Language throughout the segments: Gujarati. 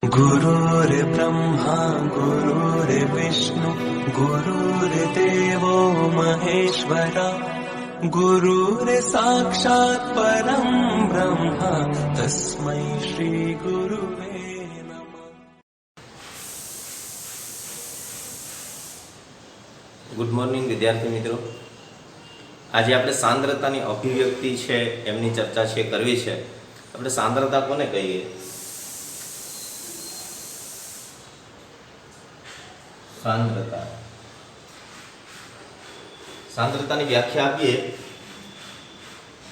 गुरुर्ब्रह्मा गुरुर्विष्णु गुरुर्देवो महेश्वरा गुरुर्साक्षात् परं ब्रह्म तस्मै श्री गुरुवे नमः। ગુડ મોર્નિંગ વિદ્યાર્થી મિત્રો, આજે આપણે સાંદ્રતાની અભિવ્યક્તિ છે એમની ચર્ચા છે કરવી છે. આપણે સાંદ્રતા કોને કહીએ? સાંદ્રતાની વ્યાખ્યા આપીએ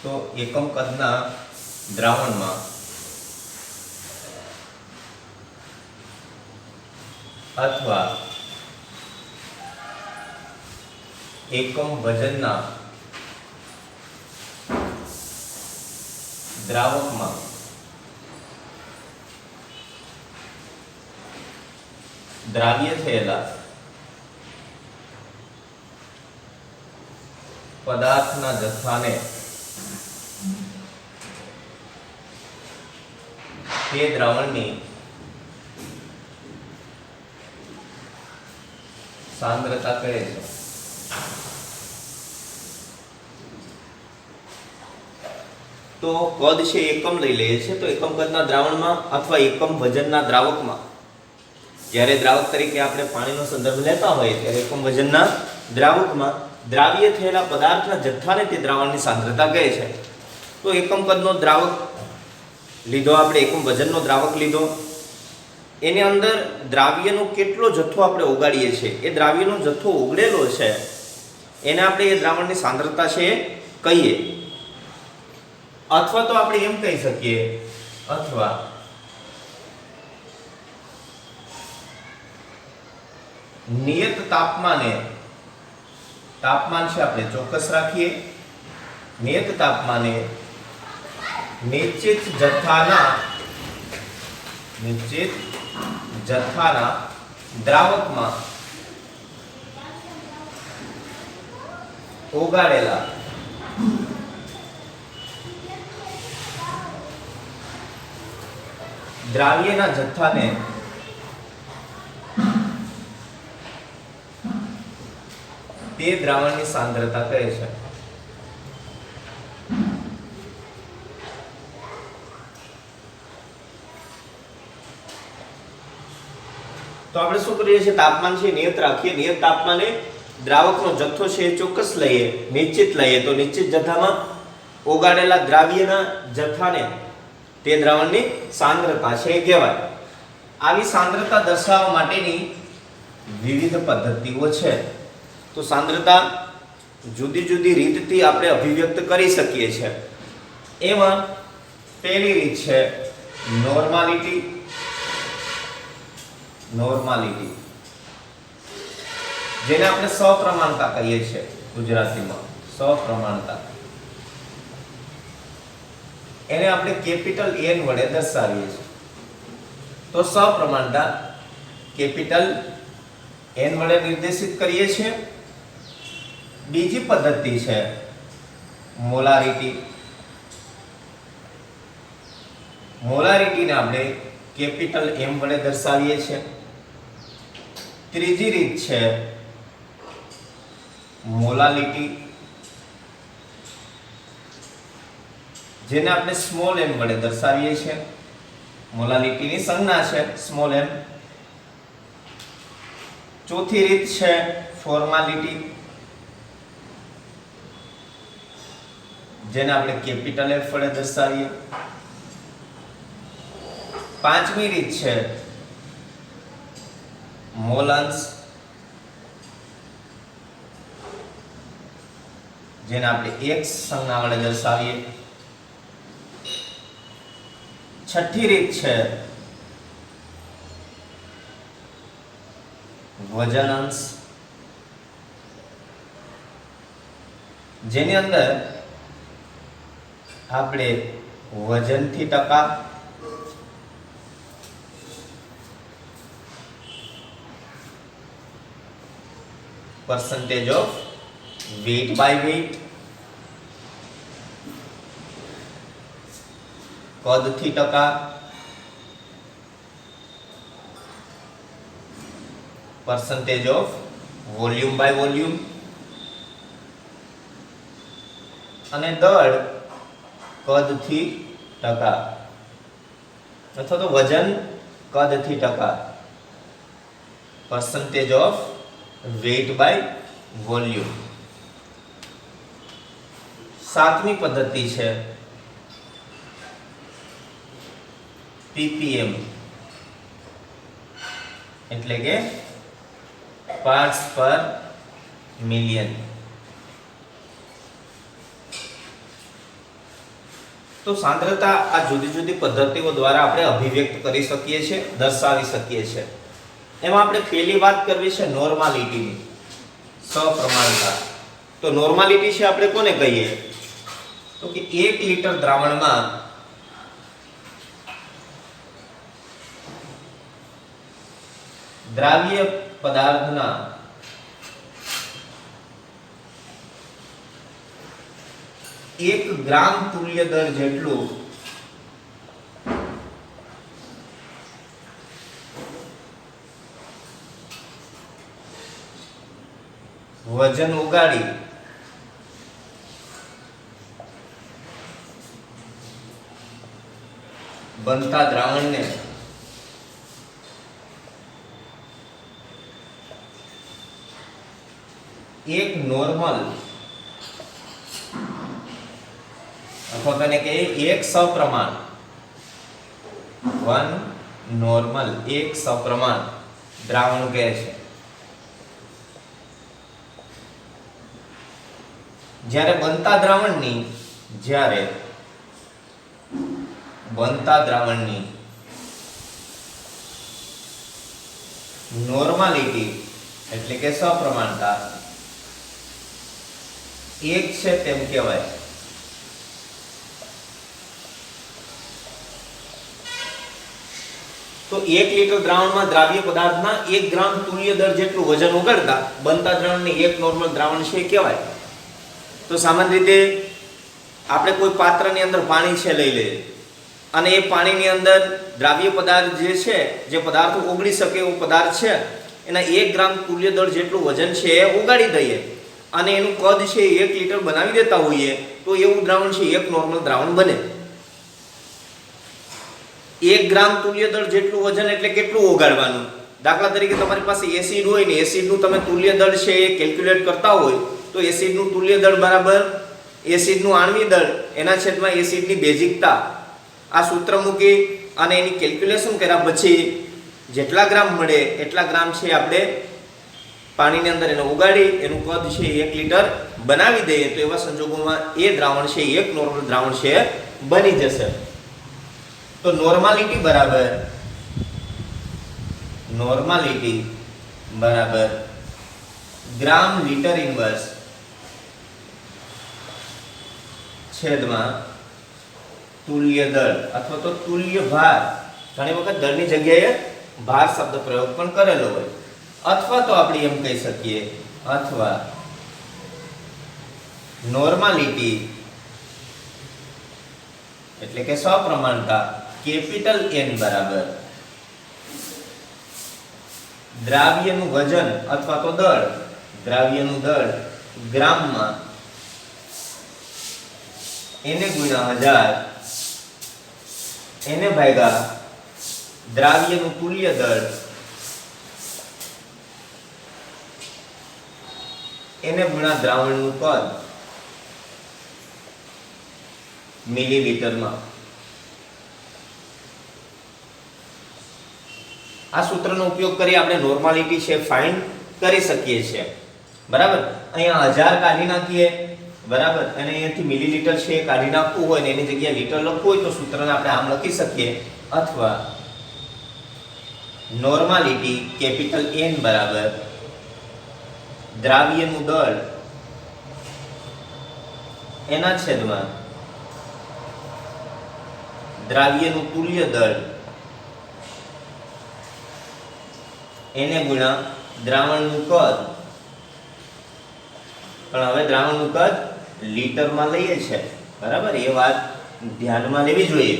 તો એકમ કદના દ્રાવણમાં અથવા એકમ વજનના દ્રાવકમાં દ્રાવ્ય થયેલા પદાર્થના જથ્થાને તે દ્રાવણની સાંદ્રતા કહે છે. તો કદ છે એકમ લઈ લઈએ છીએ તો એકમ કદના દ્રાવણમાં અથવા એકમ વજનના દ્રાવકમાં, જ્યારે દ્રાવક તરીકે આપણે પાણીનો સંદર્ભ લેતા હોઈએ ત્યારે એકમ વજનના દ્રાવકમાં દ્રાવ્ય થયેલા પદાર્થના જથ્થાને તે દ્રાવણની સાંદ્રતા કહે છે. તો એકમ કદનો દ્રાવક લીધો, આપણે એકમ વજનનો દ્રાવક લીધો, એની અંદર દ્રાવ્યનો કેટલો જથ્થો આપણે ઓગાળીએ છીએ, એ દ્રાવ્યનો જથ્થો ઓગળેલો છે એને આપણે એ દ્રાવણની સાંદ્રતા છે કહીએ. અથવા તો આપણે એમ કહી શકીએ, અથવા નિયત તાપમાન છે આપણે ચોક્કસ રાખીએ, નિયત તાપમાને નિશ્ચિત જથ્થાના દ્રાવકમાં ઓગાળેલા દ્રાવ્યના જથ્થાને તે દ્રાવણની સાંદ્રતા કહે છે. તો આપણે શું કરીએ છીએ, તાપમાન છે નિયત રાખીએ, નિયત તાપમાને દ્રાવકનો જથ્થો છે એ ચોક્કસ લઈએ, નિશ્ચિત લઈએ, તો નિશ્ચિત જથ્થામાં ઓગાળેલા દ્રાવ્યના જથ્થાને તે દ્રાવણની સાંદ્રતા છે એ કહેવાય. આવી સાંદ્રતા દર્શાવવા માટેની વિવિધ પદ્ધતિઓ છે. તો સાંદ્રતા જુદી જુદી રીતથી આપણે અભિવ્યક્ત કરી શકીએ છીએ. એમાં પહેલી રીત છે નોર્માલિટી. જેને આપણે સપ્રમાણતા કહીએ છીએ ગુજરાતીમાં, સપ્રમાણતા. એને આપણે કેપિટલ N વડે દર્શાવીએ છીએ. તો સપ્રમાણતા કેપિટલ N વડે નિર્દેશિત કરીએ છીએ. બીજી પદ્ધતિ છે મોલારિટી. મોલારિટીને આપણે કેપિટલ M વડે દર્શાવીએ છીએ. ત્રીજી રીત છે મોલાલિટી, જેને આપણે સ્મોલ m વડે દર્શાવીએ છીએ. મોલાલિટીની સંજ્ઞા છે સ્મોલ m. ચોથી રીત છે ફોર્માલિટી, જેને આપણે કેપિટલ F વડે દર્શાવીએ. પાંચમી રીત છે મોલાન્સ, જેને આપણે X સંજ્ઞા વડે દર્શાવીએ. છઠ્ઠી રીત છે વજનાંશ, જેની અંદર આપણે વજનથી ટકા, percentage of weight by weight, કદથી ટકા, percentage of volume by volume, અને દળ કદથી ટકા અથવા તો વજન કદથી ટકા, percentage of weight by volume. સાતમી પદ્ધતિ છે ppm, એટલે કે parts per million. તો સાંદ્રતા આ જુદી જુદી પદ્ધતિઓ દ્વારા આપણે અભિવ્યક્ત કરી શકીએ છીએ, દર્શાવી શકીએ છીએ. એમાં આપણે પહેલી વાત કરવી છે નોર્માલિટીની, સપ્રમાણતા. તો નોર્માલિટી છે આપણે કોને કહીએ? તો કે 1 લિટર દ્રાવણમાં દ્રાવ્ય પદાર્થના 1 ગ્રામ તુલ્ય દર જેટલું વજન ઉગાડી બનતા દ્રાવણને એક નોર્મલ અથવા તેને કહીએ એક સપ્રમાણ, વન નોર્મલ, એક સપ્રમાણ દ્રાવણ કહે છે. જ્યારે બનતા દ્રાવણની નોર્માલિટી એટલે કે સપ્રમાણતા 1 છે તેમ કહેવાય. તો 1 લિટર દ્રાવણમાં દ્રાવ્ય પદાર્થના 1 ગ્રામ તુલ્ય દર જેટલું વજન ઉગાડતા બનતા દ્રાવણને એક નોર્મલ દ્રાવણ છે કહેવાય. તો સામાન્ય રીતે આપણે કોઈ પાત્રની અંદર પાણી છે લઈ લઈએ અને એ પાણીની અંદર દ્રાવ્ય પદાર્થ જે છે, જે પદાર્થ ઓગળી શકે એવો પદાર્થ છે, એના 1 ગ્રામ તુલ્ય દર જેટલું વજન છે એ ઉગાડી દઈએ અને એનું કદ છે 1 લિટર બનાવી દેતા હોઈએ તો એવું દ્રાવણ છે એક નોર્મલ દ્રાવણ બને. 1 ગ્રામ તુલ્ય દળ જેટલું વજન એટલે કેટલું ઓગાળવાનું? દાખલા તરીકે તમારી પાસે એસિડ હોય ને એસિડનું તમે તુલ્ય દળ છે એ કેલ્ક્યુલેટ કરતા હોય તો એસિડનું તુલ્ય દળ બરાબર એસિડનું આણ્વિક દળ એના છેદમાં એસિડની બેઝિકતા, આ સૂત્ર મૂકી અને એની કેલ્ક્યુલેશન કર્યા પછી જેટલા ગ્રામ મળે એટલા ગ્રામ છે આપણે પાણીની અંદર એને ઉગાડી એનું કદ છે 1 લિટર બનાવી દઈએ તો એવા સંજોગોમાં એ દ્રાવણ છે એક નોર્મલ દ્રાવણ છે બની જશે. તો નોર્માલિટી બરાબર ગ્રામ લિટર ઇન્વર્સ છેદમાં તુલ્ય દળ અથવા તો તુલ્ય ભાર. ઘણી વખત દળની જગ્યાએ ભાર શબ્દ પ્રયોગ પણ કરેલો હોય. અથવા તો આપણે એમ કહી શકીએ અથવા નોર્માલિટી એટલે કે સપ્રમાણતા કેપિટલ N બરાબર દ્રાવ્યનું વજન અથવા તો દળ, દ્રાવ્યનું દળ ગ્રામમાં એને ગુણ્યા 1000 એને ભાગ્યા દ્રાવ્યનું તુલ્ય દળ એને ગુણ્યા દ્રાવણનું કદ મિલીલીટરમાં. આ સૂત્રનો ઉપયોગ કરી આપણે નોર્માલિટી છે ફાઇન્ડ કરી શકીએ છીએ. બરાબર, અહીંયા 1000 કાઢી નાખીએ. બરાબર, અને અહીંયાથી મિલીલીટર છે કાઢી નાખવું હોય ને એની જગ્યાએ લીટર લખવું હોય તો સૂત્રને આપણે આમ લખી શકીએ અથવા નોર્માલિટી કેપિટલ N બરાબર દ્રાવ્યનું દળ એના છેદમાં દ્રાવ્યનું તુલ્ય દળ એને ગુણ્યા દ્રાવણનું કદ. પણ હવે દ્રાવણનું કદ લીટરમાં લઈએ છે. બરાબર, એ વાત ધ્યાનમાં લેવી જોઈએ.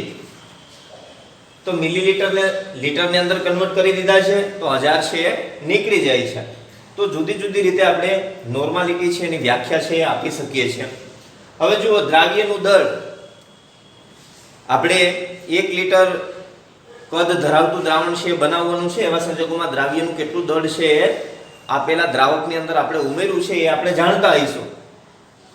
તો મિલીલીટર ને લીટરની અંદર કન્વર્ટ કરી દીધા છે, તો 1000 છે એ નીકળી જાય છે. તો જુદી જુદી રીતે આપણે નોર્માલિટી છે એની વ્યાખ્યા છે એ આપી શકીએ છીએ. હવે જુઓ, દ્રાવ્યનું દળ આપણે 1 લીટર કદ ધરાવતું દ્રાવણ છે બનાવવાનું છે. એવા સંજોગોમાં દ્રાવ્યનું કેટલું દળ છે એ આપેલા દ્રાવકની અંદર આપણે ઉમેર્યું છે એ આપણે જાણતા હઈશું,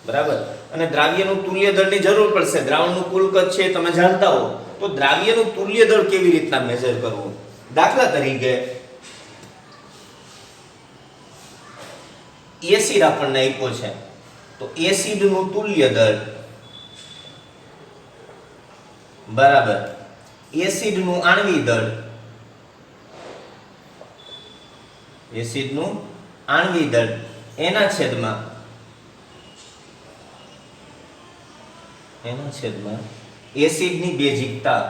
બરાબર. અને દ્રાવ્યનું તુલ્ય દળની જરૂર પડશે. દ્રાવણનું કુલ કદ છે તમે જાણતા હો, તો દ્રાવ્યનું તુલ્ય દળ કેવી રીતના મેજર કરવું? દાખલા તરીકે એસિડ આપણને આપ્યો છે, તો એસિડનું તુલ્ય દળ બરાબર એસિડનું આણ્વિક દળ, એસિડનું આણ્વિક દળ એના છેદમાં એસિડની બેઝિકતા,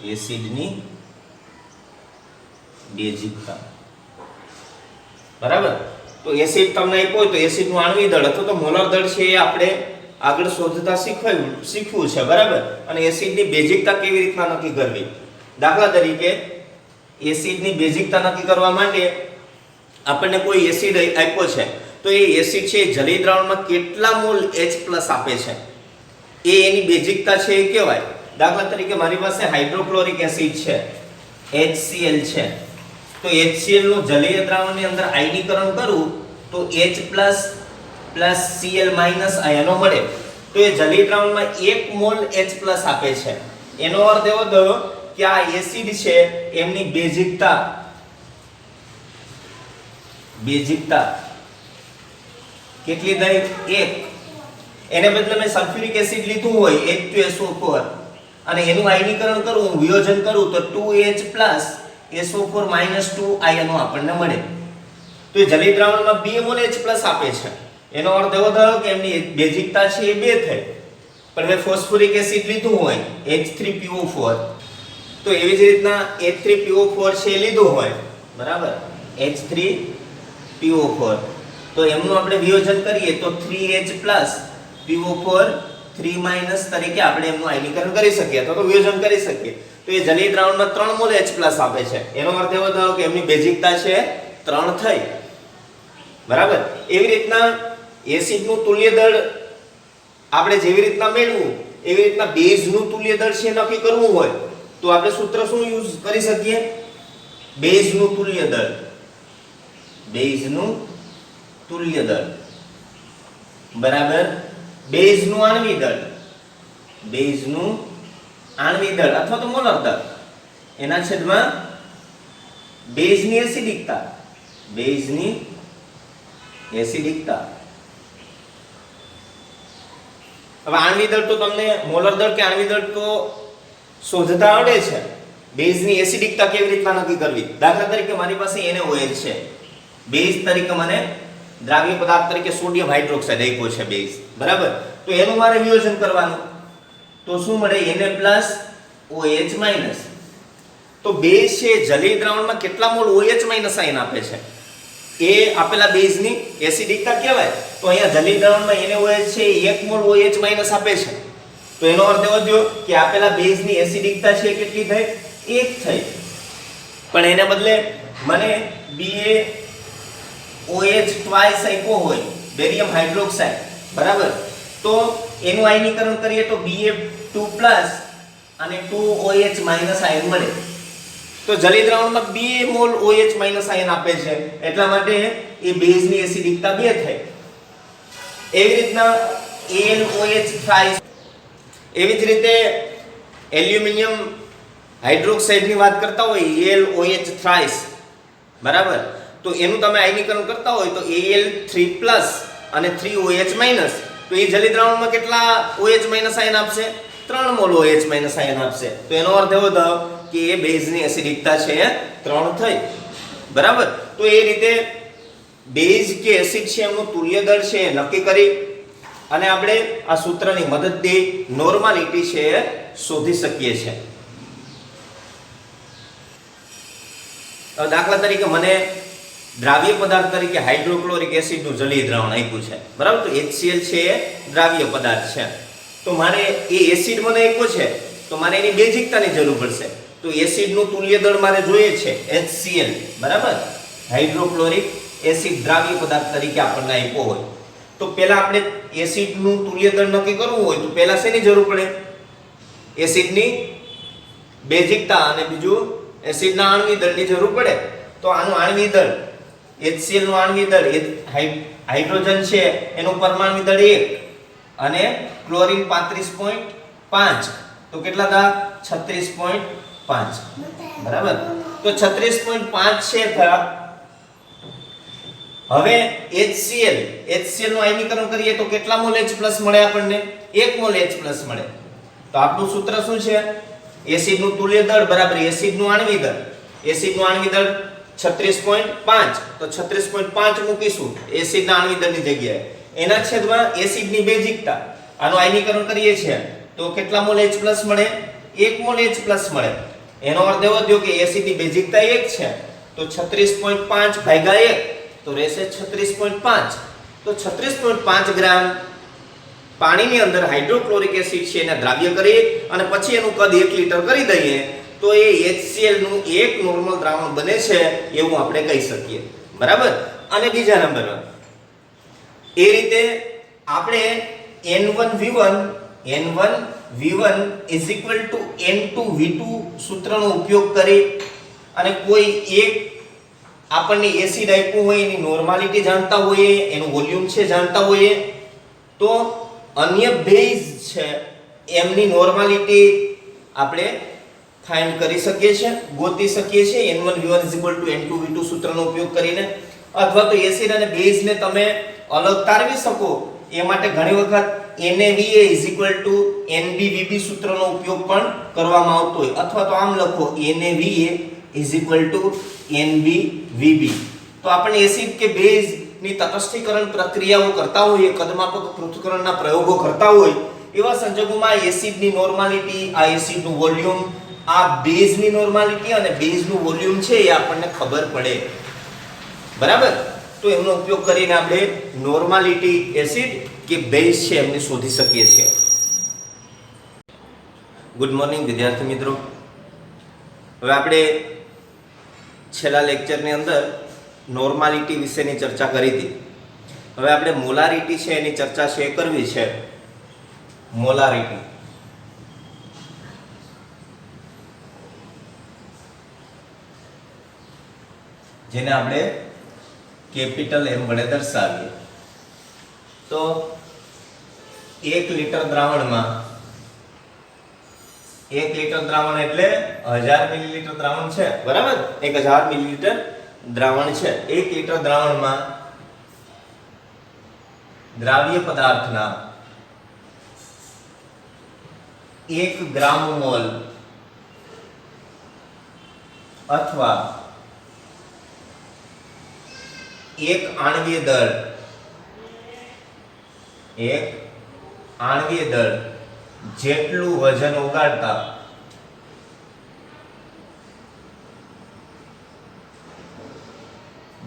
એસિડની બેઝિકતા, બરાબર. તો એસિડ તમને આપ્યો હોય તો એસિડનું આણ્વિક દળ અથવા તો મોલર દળ છે એ આપણે આગળ શોધતા શીખવું છે, બરાબર. અને એસિડની બેઝિકતા કેવી રીતના નક્કી કરવી? દાખલા તરીકે એસિડની બેઝિકતા નક્કી કરવા માટે આપણને કોઈ એસિડ આપ્યો છે, તો એ એસિડ છે જલીય દ્રાવણમાં કેટલા મોલ H+ આપે છે એ એની બેઝિકતા છે એ કહેવાય. દાખલા તરીકે મારી પાસે હાઇડ્રોક્લોરિક એસિડ છે, HCl છે, તો HCl નું જલીય દ્રાવણની અંદર આયનીકરણ કરું તો H+ Cl- આયનો મળે. તો એ જલીય દ્રાવણમાં 1 મોલ H+ આપે છે. એનો અર્થ એવો થયો કે આ એસિડ છે એમની બેઝિકતા કેટલી થઈ? 1. એને બદલે મેં સલ્ફ્યુરિક એસિડ લીધું હોય H2SO4 અને એનું આયનીકરણ કરું, વિયોજન કરું તો 2H+ SO4 - 2 આયનો આપણને મળે. તો એ જલીય દ્રાવણમાં 2 મોલ H+ આપે છે. એનો અર્થ એવો થયો કે એમની બેઝિકતા છે એ 2 થઈ. પણ મેં ફોસ્ફોરિક એસિડ લીધું હોય H3PO4, તો એવી જ રીતના H3PO4 છે લીધું હોય, બરાબર, H3PO4, તો એમનું આપણે વિયોજન કરીએ તો 3H+ PO4 3- તરીકે આપણે એમનું આયનીકરણ કરી શકીએ અથવા તો વિયોજન કરી શકીએ. તો એ જલીય દ્રાવણમાં 3 મોલ H+ આપે છે. એનો અર્થ એવો થયો કે એમની બેઝિકતા છે 3 થઈ, બરાબર. એવી રીતના એસિડનું તુલ્ય દળ આપણે જેવી રીતના મેળવવું એવી રીતના બેઝનું તુલ્ય દળ છે નક્કી કરવું હોય તો આપણે સૂત્ર શું યુઝ કરી શકીએ? બેઝનું તુલ્ય દળ, બેઝનું તુલ્ય દળ બરાબર બેઝનું આણ્વિક દળ, બેઝનું આણ્વિક દળ અથવા તો મોલર દળ એના છેદમાં બેઝની એસિડિકતા, બેઝની એસિડિકતા. હવે આણ્વિક દળ તો તમને મોલર દળ કે આણ્વિક દળ તો શોધતા આવડે છે. બેઝની એસિડિકતા કેવી રીતના નક્કી કરવી? દાખલા તરીકે મારી પાસે NaOH છે, બેઝ તરીકે મને દ્રાવ્ય પદાર્થ તરીકે સોડિયમ હાઇડ્રોક્સાઇડ આપ્યો છે બેઝ, બરાબર. તો એનું મારે વિયોજન કરવાનું, તો શું મળે? Na+OH-. તો બેઝ છે જલીય દ્રાવણમાં કેટલા મોલ OH- આયન આપે છે એ આપેલા બેઝની એસિડિકતા કહેવાય. તો અહીંયા જલીય દ્રાવણમાં NaOH છે 1 મોલ OH- આપે છે. તો એનો અર્થ એવો થયો કે આપેલા બેઝની એસિડિકતા છે કેટલી થઈ? 1 થઈ. પણ એને બદલે મને BaOH ટ્વાઇસ આપ્યો હોય, બેરિયમ હાઇડ્રોક્સાઇડ, બરાબર. તો એનું આયનીકરણ કરીએ તો Ba2+ અને 2OH- આયન મળે. તો જલીય દ્રાવણમાં 2 મોલ OH- આયન આપે છે, એટલા માટે એ બેઝની એસિડિકતા 2 થઈ. એવી રીતના AlOH થ્રાઇસ, એવી જ રીતે એલ્યુમિનિયમ હાઇડ્રોક્સાઇડની વાત કરતા હોય AlOH થ્રાઇસ, બરાબર. તો એનું તમે આયનીકરણ કરતા હોય તો Al3+ અને 3OH-, તો એ જલીય દ્રાવણમાં કેટલા OH- આયન આપશે? 3 મોલ OH- આયન આપશે. તો એનો અર્થ એવો થયો કે એ બેઝની એસિડિકતા છે 3 થઈ, બરાબર. તો એ રીતે બેઝ કે એસિડ છે એમનું તુલ્ય દળ છે નક્કી કરી અને આપણે આ સૂત્રની મદદથી નોર્માલિટી છે એ શોધી શકીએ છીએ. દાખલા તરીકે મને દ્રાવ્ય પદાર્થ તરીકે હાઇડ્રોક્લોરિક એસિડનું જલીય દ્રાવણ આપ્યું છે, બરાબર. તો HCl છે એ દ્રાવ્ય પદાર્થ છે. તો મારે એ એસિડ મને આપ્યો છે તો મારે એની બેઝિકતાની જરૂર પડશે. તો એસિડનું તુલ્ય દળ મારે જોઈએ છે HCl, બરાબર, હાઇડ્રોક્લોરિક એસિડ દ્રાવ્ય પદાર્થ તરીકે આપણને આપ્યો હોય. તો પહેલા આપણે એસિડનું તુલ્ય દળ નક્કી કરવું હોય તો પહેલા શેની જરૂર પડે? એસિડની બેઝિકતા અને બીજું એસિડના આણ્વિક દળની જરૂર પડે. તો આનું આણ્વિક દળ HCl નું આણ્વિક દળ હાઇડ્રોજન છે એનું પરમાણુ દળ 1 અને ક્લોરીન 35.5, તો કેટલા થા? 36.5, બરાબર. તો 36.5 છે થા. હવે HCl નું આયનીકરણ કરીએ તો કેટલા મોલ H+ મળે આપણને? 1 મોલ H+ મળે. તો આપણું સૂત્ર શું છે? એસિડનું તુલ્ય દળ બરાબર એસિડનું આણ્વિક દળ. એસિડનું આણ્વિક દળ 36.5, તો 36.5 મૂકીશું એસિડના આણ્વિક દળની જગ્યાએ. એના છેદમાં એસિડની બેઝિકતા. આનું આયનીકરણ કરીએ છીએ તો કેટલા મોલ H+ મળે? 1 મોલ H+ મળે. એનો અર્થ એવો થયો કે એસિડની બેઝિકતા 1 છે, તો 36.5 ભાગ્યા 1 તો રહેશે 36.5. તો 36.5 ગ્રામ પાણીની અંદર હાઇડ્રોક્લોરિક એસિડ છે એને દ્રાવ્ય કરી અને પછી એનું કદ 1 લીટર કરી દઈએ તો એ HCl નું એક નોર્મલ દ્રાવણ બને છે એવું આપણે કહી શકીએ, બરાબર. અને બીજા નંબરમાં એ રીતે આપણે N1V1 N2V2 સૂત્રનો ઉપયોગ કરી અને કોઈ એક આપણને એસિડ આપ્યું હોય એની નોર્માલિટી જાણતા હોઈએ, એનું વોલ્યુમ છે જાણતા હોઈએ, તો અન્ય બેઝ છે એમની નોર્માલિટી આપણે ફાઇન્ડ કરી શકીએ છીએ, ગોતી શકીએ છીએ N1V1 N2V2 સૂત્રનો ઉપયોગ કરીને. અથવા તો એસિડ અને બેઝને તમે અલગ તારવી શકો એ માટે ઘણી વખત NaVa NbVb સૂત્રનો ઉપયોગ પણ કરવામાં આવતો હોય. અથવા તો આમ લખો NaVa NbVb. તો આપણે એસિડ કે બેઝ ની તટસ્થીકરણ પ્રક્રિયાઓ કરતા હોઈએ, કદમાપક પૃથ્થકરણના પ્રયોગો કરતા હોય એવા સંજોગોમાં એસિડની નોર્માલિટી, આ એસિડનું વોલ્યુમ, આ બેઝની નોર્માલિટી અને બેઝનું વોલ્યુમ છે એ આપણને ખબર પડે, બરાબર. તો એનો ઉપયોગ કરીને આપણે નોર્માલિટી એસિડ કે બેઝ છે એમને શોધી શકીએ છીએ. ગુડ મોર્નિંગ વિદ્યાર્થી મિત્રો. હવે આપણે છેલ્લા લેક્ચરની અંદર નોર્માલિટી વિશેની ચર્ચા કરી હતી. હવે આપણે મોલારિટી છે એની ચર્ચા છે કરવી છે. મોલારિટી જેને આપણે કેપિટલ M વડે દર્શાવીએ તો 1 લીટર દ્રાવણમાં 1 લીટર દ્રાવણ એટલે 1000 મિલીલીટર દ્રાવણ છે, બરાબર. 1000 મિલીલીટર દ્રાવણ છે. 1 લીટર દ્રાવણમાં દ્રાવ્ય પદાર્થના 1 ગ્રામ મોલ અથવા 1 આણ્વીય દળ જેટલું વજન ઓગાળતા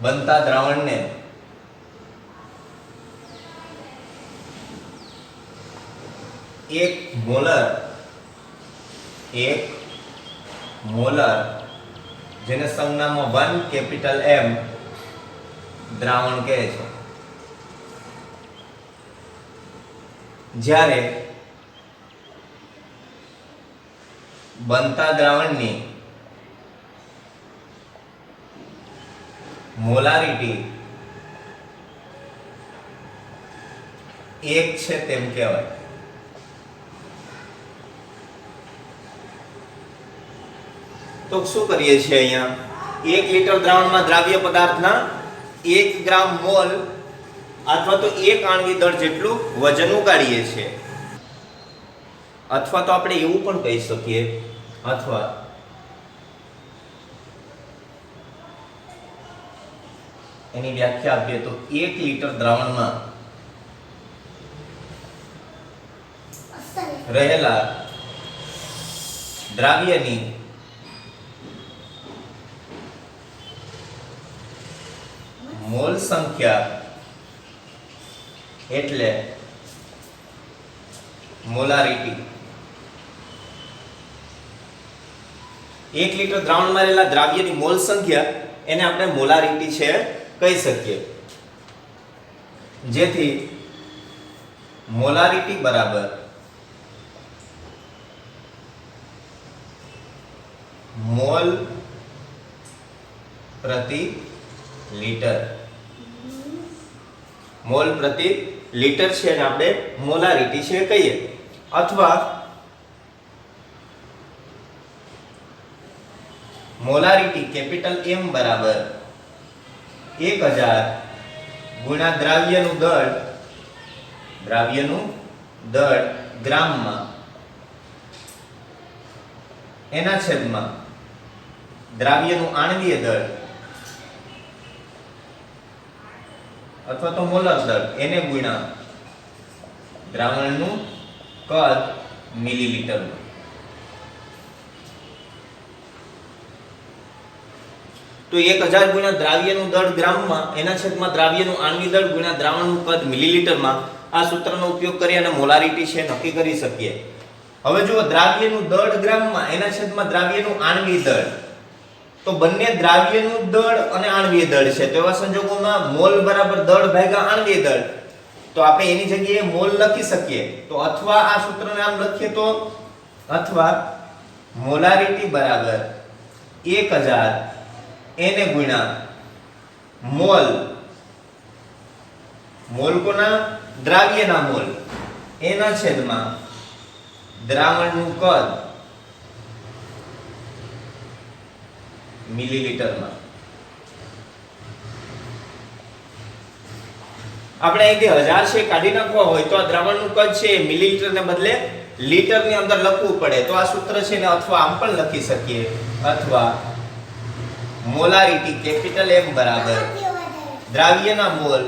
બનતા દ્રાવણને એક મોલર જેને સંજ્ઞામાં 1 કેપિટલ M દ્રાવણ કહે છે. જ્યારે બનતા દ્રાવણની મોલારિટી 1 છે તેમ કહેવાય. તો શું કરીએ છીએ અહીંયા? 1 લીટર દ્રાવણમાં દ્રાવ્ય પદાર્થના 1 ગ્રામ મોલ અથવા તો 1 આણ્વિક દળ જેટલું વજન ઉગાડીએ છીએ. અથવા તો આપણે એવું પણ કહી શકીએ, અથવા એની વ્યાખ્યા આપીએ તો 1 લીટર દ્રાવણમાં રહેલા દ્રાવ્યની મોલ સંખ્યા એટલે મોલારિટી. 1 લિટર દ્રાવણમાં રહેલા દ્રાવ્યની મોલ સંખ્યા એને આપણે મોલારિટી છે કહી શકીએ. જેથી મોલારિટી બરાબર મોલ પ્રતિ લિટર. મોલ પ્રતિ લિટર છે અને આપણે મોલારિટી છે કહીએ. અથવા મોલારિટી કેપિટલ M બરાબર 1000 ગુણ્યા દ્રાવ્યનું દળ ગ્રામમાં એના છેદમાં દ્રાવ્યનું આણ્વીય દળ અથવા તો મોલર દળ એને ગુણ્યા દ્રાવણનું કદ મિલીલીટરમાં. તો 1000 ગુણ્યા દ્રાવ્યનું દળ ગ્રામમાં એના છેદમાં દ્રાવ્યનું આણ્વીય દળ ગુણ્યા દ્રાવણનું કદ મિલીલીટરમાં આ સૂત્રનો ઉપયોગ કરી અને મોલારિટી છે નક્કી કરી શકીએ. હવે જુઓ દ્રાવ્યનું દળ ગ્રામમાં એના છેદમાં દ્રાવ્યનું આણ્વીય દળ, તો બંને દ્રાવ્યનું દળ અને આણ્વીય દળ છે. તો એવા સંજોગોમાં મોલ બરાબર દળ ભાગ્યા આણ્વીય દળ, તો આપણે એની જગ્યાએ મોલ લખી શકીએ. તો અથવા આ સૂત્રને આમ લખીએ તો અથવા મોલારિટી બરાબર 1000 એને ગુણ્યા મોલ કોના દ્રાવ્યના મોલ એના છેદમાં દ્રાવણનું કદ મિલીલીટરમાં. આપણે અહીંથી 1000 છે કાઢી નાખવા હોય તો આ દ્રાવણનું કદ છે મિલીલીટર ને બદલે લીટર ની અંદર લખવું પડે. તો આ સૂત્ર છે ને અથવા આમ પણ લખી શકીએ અથવા મોલારિટી કેપિટલ M બરાબર દ્રાવ્યના મોલ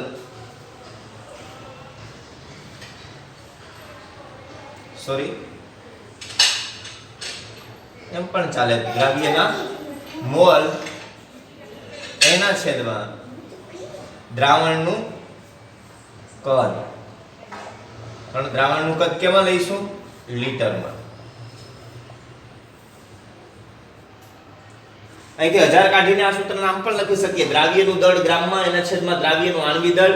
એમ પણ ચાલે, દ્રાવ્યના મોલ એના છેદમાં દ્રાવણનું કદ. પણ દ્રાવણનું કદ કેમાં લઈશું? લીટરમાં. અહીંથી 1000 કાઢીને આ સૂત્રને આમ પણ લખી શકીએ દ્રાવ્યનું દળ ગ્રામમાં એના છેદમાં દ્રાવ્યનું આણ્વીય દળ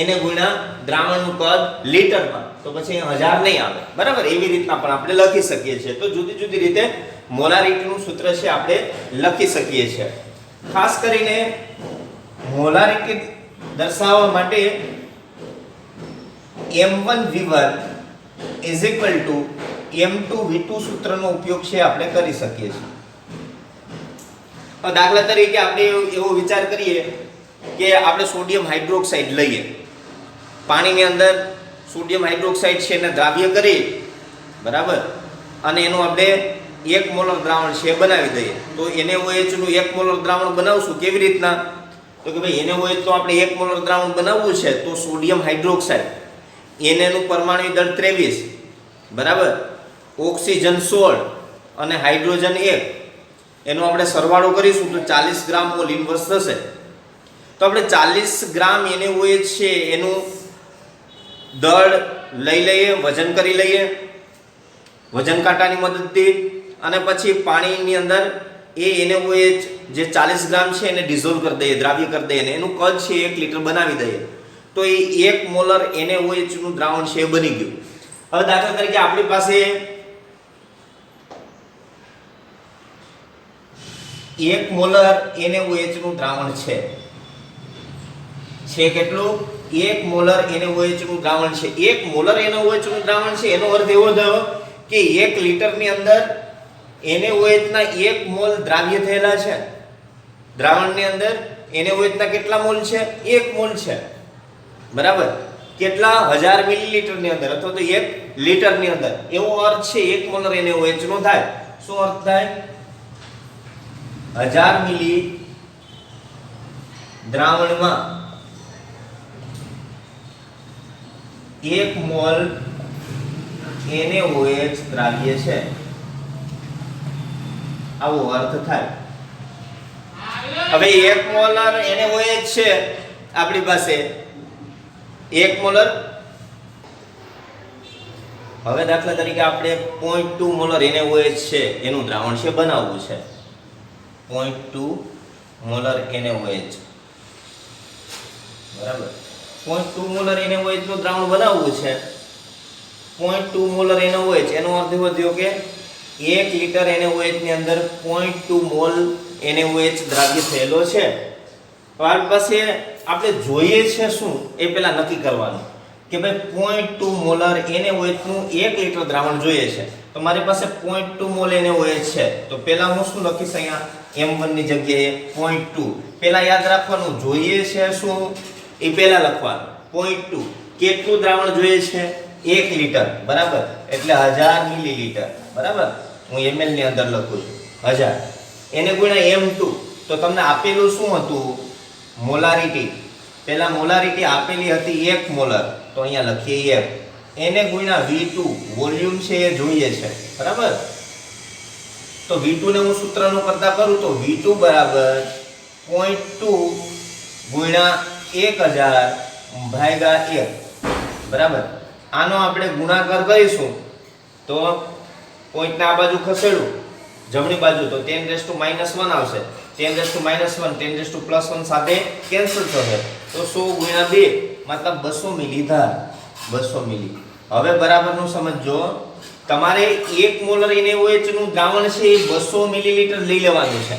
એને ગુણ્યા દ્રાવણનું કદ લીટરમાં. તો પછી 1000 નહીં આવે, બરાબર? એવી રીતના પણ આપણે લખી શકીએ છીએ. તો જુદી જુદી રીતે મોલારિટીનું સૂત્ર છે આપણે લખી શકીએ છીએ. ખાસ કરીને મોલારિટી દર્શાવવા માટે M1V1 M2V2 સૂત્રનો ઉપયોગ છે આપણે કરી શકીએ છીએ. દાખલા તરીકે આપણે એવો વિચાર કરીએ કે આપણે સોડિયમ હાઇડ્રોક્સાઇડ લઈએ, પાણીની અંદર સોડિયમ હાઇડ્રોક્સાઇડ છે એને દ્રાવ્ય કરી, બરાબર, અને એનું આપણે 1 મોલર દ્રાવણ છે બનાવી દઈએ. તો NaOH નું 1 મોલર દ્રાવણ બનાવશું કેવી રીતના? તો કે ભાઈ NaOH તો આપણે 1 મોલર દ્રાવણ બનાવવું છે તો સોડિયમ હાઇડ્રોક્સાઇડ Na નું પરમાણુ દળ 23, બરાબર, ઓક્સિજન 16 અને હાઇડ્રોજન 1, એનો આપણે સરવાળો કરીશું તો 40 ગ્રામ મોલ ઇન્વર્સ થશે. તો આપણે 40 ગ્રામ NaOH છે એનું દળ લઈ લઈએ, વજન કરી લઈએ વજન કાંટાની મદદથી, અને પછી પાણીની અંદર એ NaOH જે 40 ગ્રામ છે એને ડિઝોલ્વ કરી દઈએ, દ્રાવ્ય કરી દઈએ, અને એનું કદ છે 1 લિટર બનાવી દઈએ. તો એ 1 મોલર NaOH નું દ્રાવણ છે બની ગયું. હવે દાખલા તરીકે આપણી પાસે 1 મોલર NaOH નું દ્રાવણ છે કેટલું? 1 મોલર NaOH નું દ્રાવણ છે. 1 મોલર NaOH નું દ્રાવણ છે એનો અર્થ એવો થયો કે 1 લિટર ની અંદર NaOH ના 1 મોલ દ્રાવ્ય થયેલા છે. દ્રાવણની અંદર NaOH ના કેટલા મોલ છે? 1 મોલ છે, બરાબર. કેટલા? 1000 મિલીલીટર ની અંદર અથવા તો 1 લિટર ની અંદર. એવો અર્થ છે 1 મોલર NaOH નો થાય. શું અર્થ થાય? 1000 મિલી દ્રાવણમાં 1 મોલ NaOH દ્રાવ્ય છે, આવો અર્થ થાય. હવે 1 મોલર NaOH છે આપણી પાસે, 1 મોલર. હવે દાખલા તરીકે આપણે 0.2 મોલર NaOH છે એનું દ્રાવણ છે બનાવવું છે. 0.2 મોલર NaOH. બરાબર. 0.2 મોલર NaOH નું દ્રાવણ બનાવવું છે. 0.2 મોલર NaOH એનો અર્થ એવો થયો કે 1 લિટર NaOH ની અંદર 0.2 મોલ NaOH દ્રાવ્ય થયેલો છે. તો આ પાસે આપણે જોઈએ છે શું એ પહેલા નક્કી કરવાનું કે ભાઈ 0.2 મોલર NaOH નું 1 લિટર દ્રાવણ જોઈએ છે. તો મારી પાસે 0.2 મોલ NaOH છે. તો પહેલા હું શું લખીશ અહીંયા M1 ની જગ્યાએ 0.2. પહેલા યાદ રાખવાનું જોઈએ છે શું એ પહેલા લખવાનું 0.2. કેટલું દ્રાવણ જોઈએ છે 1 લિટર. બરાબર. એટલે 1000 મિલીલીટર. બરાબર. હું ml ની અંદર લખું છું 1000. એને ગુણ્યા M2. તો તમને આપેલું શું હતું મોલારિટી. પહેલા મોલારિટી આપેલી હતી 1 મોલર. તો અહીંયા લખીએ 1. એને ગુણ્યા V2 વોલ્યુમ છે એ જોઈએ છે. બરાબર. તો V2 ને હું સૂત્રનું કરતા કરું તો V2 બરાબર 0.2 ગુણ્યા 1000 ભાગ્યા 1. બરાબર. આનો આપણે ગુણાકાર કરીશું તો પોઈન્ટને આ બાજુ ખસેડું જમણી બાજુ તો 10⁻⁻1 આવશે. 10⁻⁻1 10⁻+1 સાથે કેન્સલ થશે. તો 100 ગુણ્યા 2 મતલબ 200 મિલી ધાર. 200 મિલી. હવે બરાબરનું સમજજો. તમારે 1 મોલર NaOH નું દ્રાવણ છે એ 200 મિલીલીટર લઈ લેવાનું છે.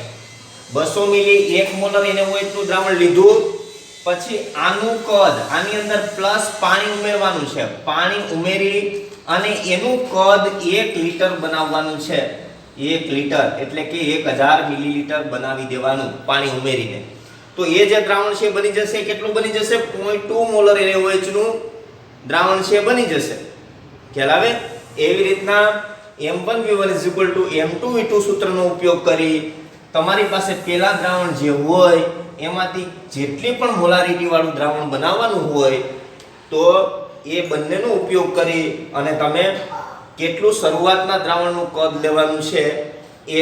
200 મિલી 1 મોલર NaOH નું દ્રાવણ લીધું પછી આનું કદ આની અંદર પ્લસ પાણી ઉમેરવાનું છે. પાણી ઉમેરી અને એનું કદ 1 લિટર બનાવવાનું છે. 1 લિટર એટલે કે 1000 મિલીલીટર બનાવી દેવાનું પાણી ઉમેરીને. તો એ જે દ્રાવણ છે બની જશે. કેટલું બની જશે 0.2 મોલર NaOH નું દ્રાવણ છે બની જશે. ખ્યાલ આવે? એવી રીતના M1V1 M2V2 સૂત્રનો ઉપયોગ કરી તમારી પાસે પેલા દ્રાવણ જે હોય એમાંથી જેટલી પણ મોલારિટી વાળું દ્રાવણ બનાવવાનું હોય તો એ બંનેનો ઉપયોગ કરી અને તમે કેટલું શરૂઆતના દ્રાવણનું કદ લેવાનું છે એ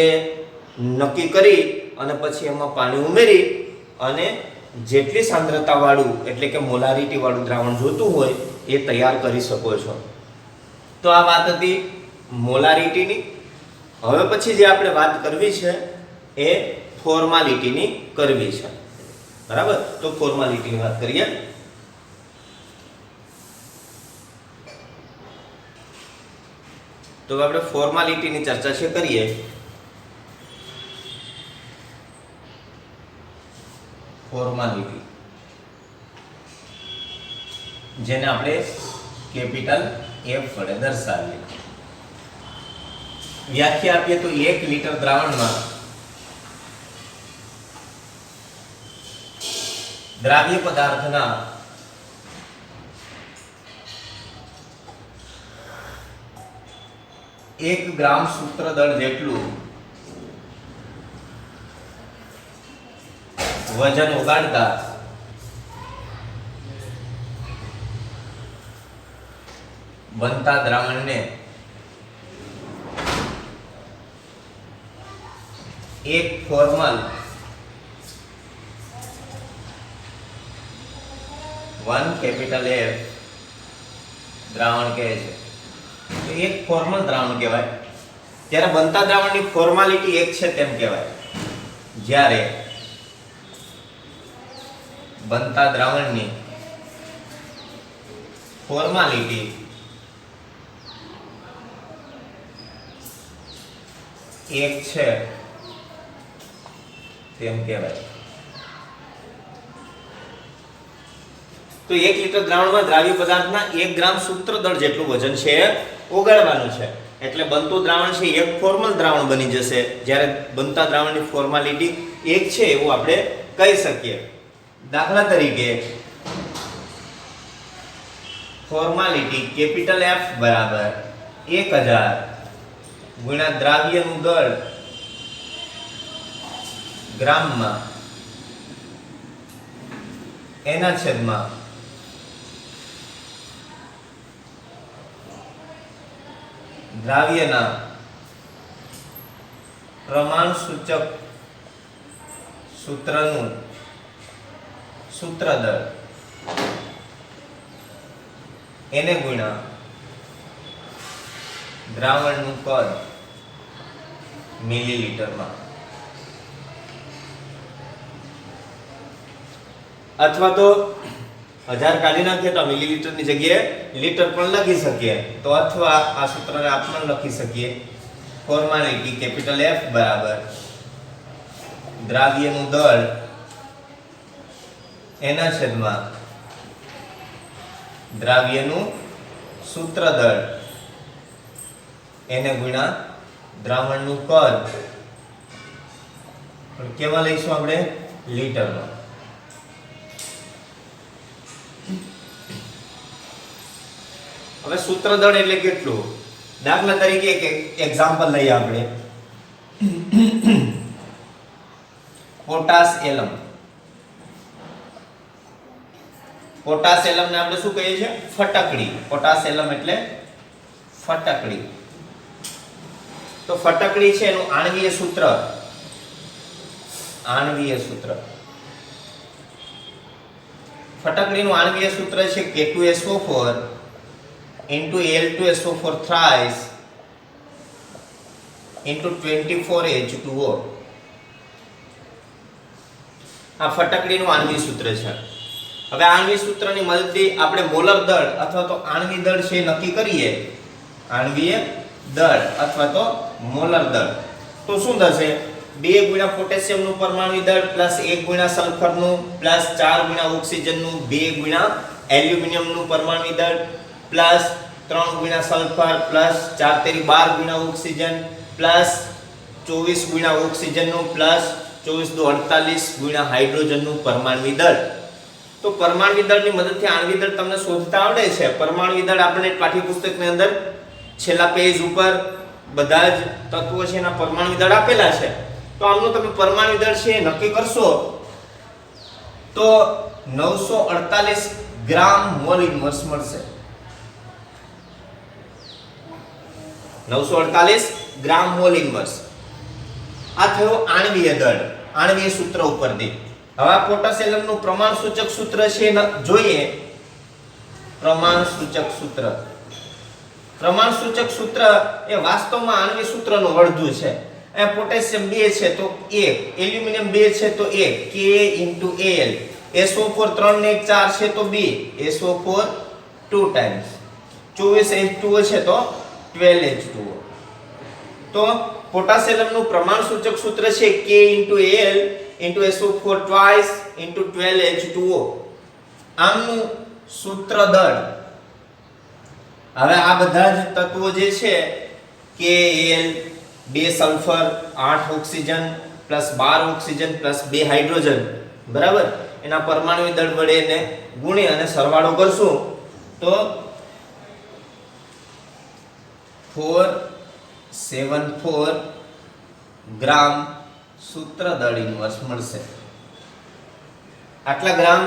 નક્કી કરી અને પછી એમાં પાણી ઉમેરી અને જેટલી સાંદ્રતા વાળું એટલે કે મોલારિટી વાળું દ્રાવણ જોતું હોય એ તૈયાર કરી શકો છો. તો આ વાત હતી મોલારિટીની. હવે પછી જે આપણે વાત કરવી છે એ ફોર્માલિટીની કરવી છે. બરાબર. તો ફોર્માલિટીની વાત કરીએ. તો આપણે ફોર્માલિટીની ચર્ચા છે કરીએ. ફોર્માલિટી જેને આપણે કેપિટલ F વડે દર્શાવીએ. વ્યાખ્યા આપીએ તો 1 લિટર દ્રાવણમાં દ્રાવ્ય પદાર્થના એક ગ્રામ સૂત્રદળ જેટલું વજન ઉગાડતા બનતા દ્રાવણને એક ફોર્મલ 1 કેપિટલ F દ્રાવણ કહે છે. તો એક ફોર્મલ દ્રાવણ કહેવાય. ત્યારે બનતા દ્રાવણની ફોર્માલિટી એક છે તેમ કહેવાય. જ્યારે બનતા દ્રાવણની ફોર્માલિટી એક છે તેમ કહેવાય. તો 1 લિટર દ્રાવણમાં દ્રાવ્ય પદાર્થના 1 ગ્રામ સૂત્રદળ જેટલું વજન છે ઓગાળવાનું છે. એટલે બનતું દ્રાવણ છે એક ફોર્મલ દ્રાવણ બની જશે. જ્યારે બનતા દ્રાવણની ફોર્માલિટી એક છે એવું આપણે કહી શકીએ. દાખલા તરીકે ફોર્માલિટી કેપિટલ F બરાબર 1000 ગુણ્યા દ્રાવ્યનું દળ ગ્રામમાં એના છેદમાં દ્રાવ્યના પ્રમાણ સૂચક સૂત્રનું સૂત્રદળ એને ગુણ્યા દ્રાવણનું કદ મિલીલીટરમાં. અથવા તો 1000 કાઢી નાખીએ તો મિલીલીટરની જગ્યાએ લીટર પણ લખી શકીએ. તો અથવા આ સૂત્રને આપણે લખી શકીએ ફોર્માલિટી કેપિટલ F બરાબર દ્રાવ્યનું દળ એના છેદમાં દ્રાવ્યનું સૂત્ર દળ એને ગુણ્યા દ્રાવણનું કદ. પણ કેમાં લઈશું આપણે? લીટરમાં. હવે સૂત્ર દળ એટલે કેટલું? દાખલા તરીકે એક એક્ઝામ્પલ લઈએ આપણે. પોટાશ એલમ. પોટાશ એલમ ને આપણે શું કહીએ છીએ? ફટકડી. પોટાશ એલમ એટલે ફટકડી. તો ફટકડી છે એનું આણ્વીય સૂત્ર, આણ્વીય સૂત્ર ફટકડીનું આણ્વીય સૂત્ર છે K2SO4 into Al2SO4 thrice into 24H2O. આ ફટકડીનું આણ્વીય સૂત્ર છે. હવે આણ્વીય સૂત્રની મદદથી આપણે મોલર દળ અથવા તો આણ્વીય દળ છે નક્કી કરીએ. આણ્વીય દળ અથવા તો મોલર દળ તો શું થશે? 2 ગુણ્યા પોટેશિયમનું પરમાણુ દળ પ્લસ 1 ગુણ્યા સલ્ફરનું પ્લસ 4 ગુણ્યા ઓક્સિજનનું 2 ગુણ્યા એલ્યુમિનિયમનું પરમાણુ દળ પ્લસ 3 ગુણ્યા સલ્ફર પ્લસ 4 તેરી 12 ગુણ્યા ઓક્સિજન પ્લસ 24 ગુણ્યા ઓક્સિજનનું પ્લસ 24 દુ 48 ગુણ્યા હાઇડ્રોજનનું પરમાણુ દળ. તો પરમાણુ દળની મદદથી આણ્વિક દળ તમને શોધતા આવડે છે. પરમાણુ દળ આપણે પાઠ્યપુસ્તકની અંદર છેલ્લા પેજ ઉપર બધા જ તત્વો છે એના પરમાણુ દળ આપેલા છે. તો આમનું તમે પરમાણુ દળ છે નક્કી કરશો તો 948 ગ્રામ મોલ ઇન્વર્સ મળશે. 948 ગ્રામ મોલ ઇન્વર્સ. આ થયો આણ્વીય દળ આણ્વીય સૂત્ર ઉપરથી. હવે પોટેશિયમનું પ્રમાણ સૂચક સૂત્ર છે જોઈએ. પ્રમાણ સૂચક સૂત્ર. પ્રમાણ સૂચક સૂત્ર એ વાસ્તવમાં આણ્વીય સૂત્રનું અડધું છે. એ પોટેશિયમ 2 છે તો 1, એલ્યુમિનિયમ 2 છે તો 1, K * Al. SO4 3 ને 4 છે તો 2, SO4 2 times. 24H2O છે તો 12H2O. તો પોટેશિયમનું પ્રમાણ સૂચક સૂત્ર છે K * Al * SO4 twice * 12H2O. આમનું સૂત્ર દળ. હવે આ બધા જ તત્વો જે છે KAl 2 sulphur 8 oxygen plus 12 oxygen plus 2 hydrogen બરાબર એના પરમાણુ દળ વડે એને ગુણી અને સરવાળો કરશું તો 474 ગ્રામ સૂત્ર દળ ઇન્વર્સ મળશે. આટલા ગ્રામ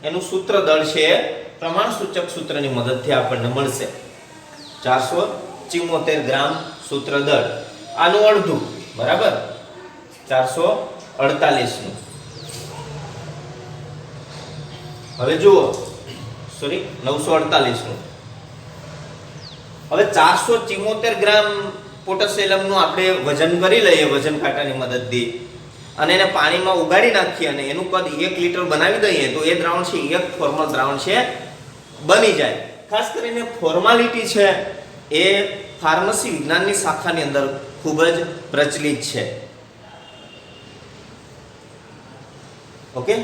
એનું સૂત્ર દળ છે પ્રમાણ સૂચક સૂત્રની મદદથી આપણને મળશે. 474 ગ્રામ સૂત્ર દળ. આનું અડધું બરાબર 448 નું. હવે જુઓ સોરી 948 નું. હવે 474 ગ્રામ પોટેશિયમ નું આપણે વજન કરી લઈએ વજન કાંટાની મદદથી અને એને પાણીમાં ઉગાડી નાખીએ અને એનું કદ 1 લીટર બનાવી દઈએ તો એ દ્રાવણ છે એક ફોર્મલ દ્રાવણ છે બની જાય. ખાસ કરીને ફોર્માલિટી છે એ ફાર્મસી વિજ્ઞાનની શાખાની અંદર ખૂબ જ પ્રચલિત છે. ઓકે.